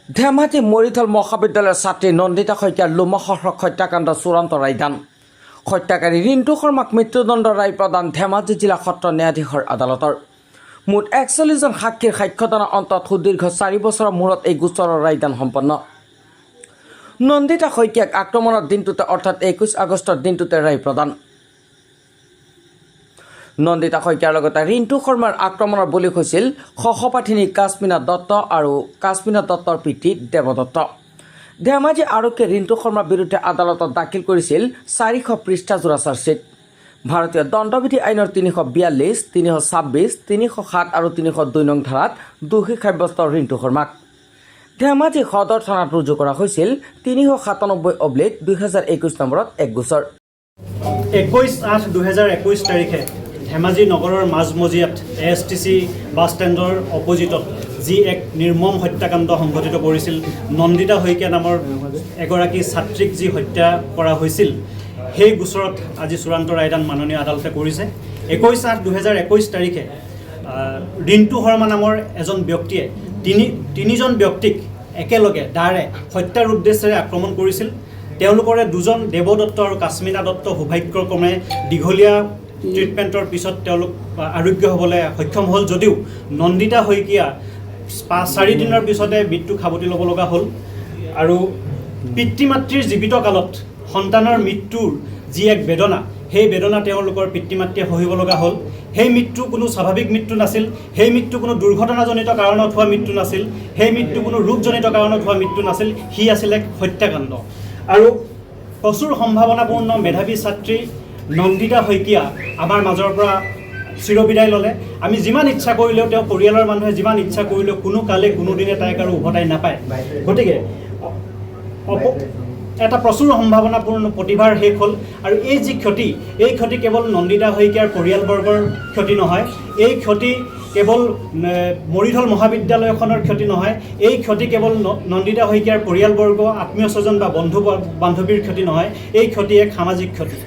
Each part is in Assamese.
ধেমাজি মৰিথল মহাবিদ্যালয়ৰ ছাত্ৰী নন্দিতা শইকীয়াৰ লোমহৰ্ষক হত্যাকাণ্ড চূড়ান্ত ৰায়দান। হত্যাকাৰী ৰিণ্টু শৰ্মাক মৃত্যুদণ্ড ৰায় প্ৰদান ধেমাজি জিলা সত্ৰ ন্যায়াধীশৰ আদালতৰ। মুঠ ৪১জন সাক্ষীৰ সাক্ষ্যদানৰ অন্তত সুদীৰ্ঘ ৪ বছৰৰ মূৰত এই গোচৰৰ ৰায়দান সম্পন্ন। নন্দিতা শইকীয়াক আক্ৰমণৰ দিনটোতে অৰ্থাৎ ২১ আগষ্টৰ দিনটোতে ৰায় প্ৰদান। নন্দিতা শইকীয়াৰ লগতে ৰিণ্টু শৰ্মাৰ আক্ৰমণৰ বলি হৈছিল সহপাঠিনী কাশ্মীনা দত্ত আৰু কাশ্মীনা দত্তৰ পিতৃ দেৱ দত্ত। ধেমাজি আৰক্ষীয়ে ৰিণ্টু শৰ্মাৰ বিৰুদ্ধে আদালতত দাখিল কৰিছিল ৪০০ পৃষ্ঠাজোৰা চাৰ্জশ্বীট। ভাৰতীয় দণ্ডবিধি আইনৰ ৩৪২, ৩২৬, ৩০৭ আৰু ৩০২ নং ধাৰাত দোষী সাব্যস্ত ৰিণ্টু শৰ্মাক ধেমাজি সদৰ থানাত ৰুজু কৰা হৈছিল ৩৯৭/2021 নম্বৰত এক গোচৰ। ২১/৮/২০২১ তাৰিখে ধেমাজি নগৰৰ মাজমজিয়াত ASTC বাছ ষ্টেণ্ডৰ অপজিটত যি এক নিৰ্মম হত্যাকাণ্ড সংঘটিত কৰিছিল, নন্দিতা শইকীয়া নামৰ এগৰাকী ছাত্ৰীক যি হত্যা কৰা হৈছিল, সেই গোচৰত আজি চূড়ান্ত ৰায়দান মাননীয় আদালতে কৰিছে। ২১/৮/২০২১ তাৰিখে ৰিণ্টু শৰ্মা নামৰ এজন ব্যক্তিয়ে তিনিজন ব্যক্তিক একেলগে দাৰে হত্যাৰ উদ্দেশ্যেৰে আক্ৰমণ কৰিছিল। তেওঁলোকৰে দুজন দেৱ দত্ত আৰু কাশ্মীনা দত্ত সৌভাগ্যক্ৰমে দীঘলীয়া ট্ৰিটমেণ্টৰ পিছত তেওঁলোক আৰোগ্য হ'বলৈ সক্ষম হ'ল, যদিও নন্দিতা শইকীয়া ৪ দিনৰ পিছতে মৃত্যু সাৱটি ল'ব লগা হ'ল। আৰু পিতৃ মাতৃৰ জীৱিত কালত সন্তানৰ মৃত্যুৰ যি এক বেদনা, সেই বেদনা তেওঁলোকৰ পিতৃ মাতৃয়ে সহিব লগা হ'ল। সেই মৃত্যু কোনো স্বাভাৱিক মৃত্যু নাছিল, সেই মৃত্যু কোনো দুৰ্ঘটনাজনিত কাৰণত হোৱা মৃত্যু নাছিল, সেই মৃত্যু কোনো ৰোগজনিত কাৰণত হোৱা মৃত্যু নাছিল, সি আছিল এক হত্যাকাণ্ড। আৰু প্ৰচুৰ সম্ভাৱনাপূৰ্ণ মেধাৱী ছাত্ৰী নন্দিতা শইকীয়া আমাৰ মাজৰ পৰা চিৰবিদায় ল'লে। আমি যিমান ইচ্ছা কৰিলেও, তেওঁ পৰিয়ালৰ মানুহে যিমান ইচ্ছা কৰিলেও কোনো কালে কোনোদিনে তাইক আৰু উভতাই নাপায়। গতিকে এটা প্ৰচুৰ সম্ভাৱনাপূৰ্ণ প্ৰতিভাৰ শেষ হ'ল। আৰু এই যি ক্ষতি, এই ক্ষতি কেৱল নন্দিতা শইকীয়াৰ পৰিয়ালবৰ্গৰ ক্ষতি নহয়, এই ক্ষতি কেৱল মৰিধল মহাবিদ্যালয়খনৰ ক্ষতি নহয়, এই ক্ষতি কেৱল নন্দিতা শইকীয়াৰ পৰিয়ালবৰ্গ, আত্মীয় স্বজন বা বন্ধু বান্ধৱীৰ ক্ষতি নহয়, এই ক্ষতি এক সামাজিক ক্ষতি।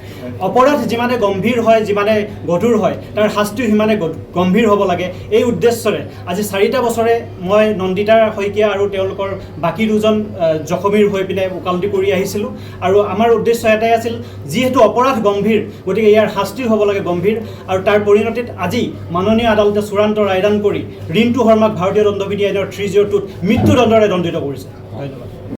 অপৰাধ যিমানে গম্ভীৰ হয়, যিমানে গধুৰ হয়, তাৰ শাস্তিও সিমানে গম্ভীৰ হ'ব লাগে। এই উদ্দেশ্যৰে আজি ৪টা বছৰে মই নন্দিতা শইকীয়া আৰু তেওঁলোকৰ বাকী দুজন জখমীৰ হৈ পিনে ওকালতি কৰি আহিছিলোঁ। আৰু আমাৰ উদ্দেশ্য এটাই আছিল, যিহেতু অপৰাধ গম্ভীৰ, গতিকে ইয়াৰ শাস্তিও হ'ব লাগে গম্ভীৰ। আৰু তাৰ পৰিণতিত আজি মাননীয় আদালতে চূড়ান্ত ৰায়দান কৰি ৰিণ্টু শৰ্মাক ভাৰতীয় দণ্ডবিধি আইনৰ 302ত মৃত্যুদণ্ডৰে দণ্ডিত কৰিছে। ধন্যবাদ।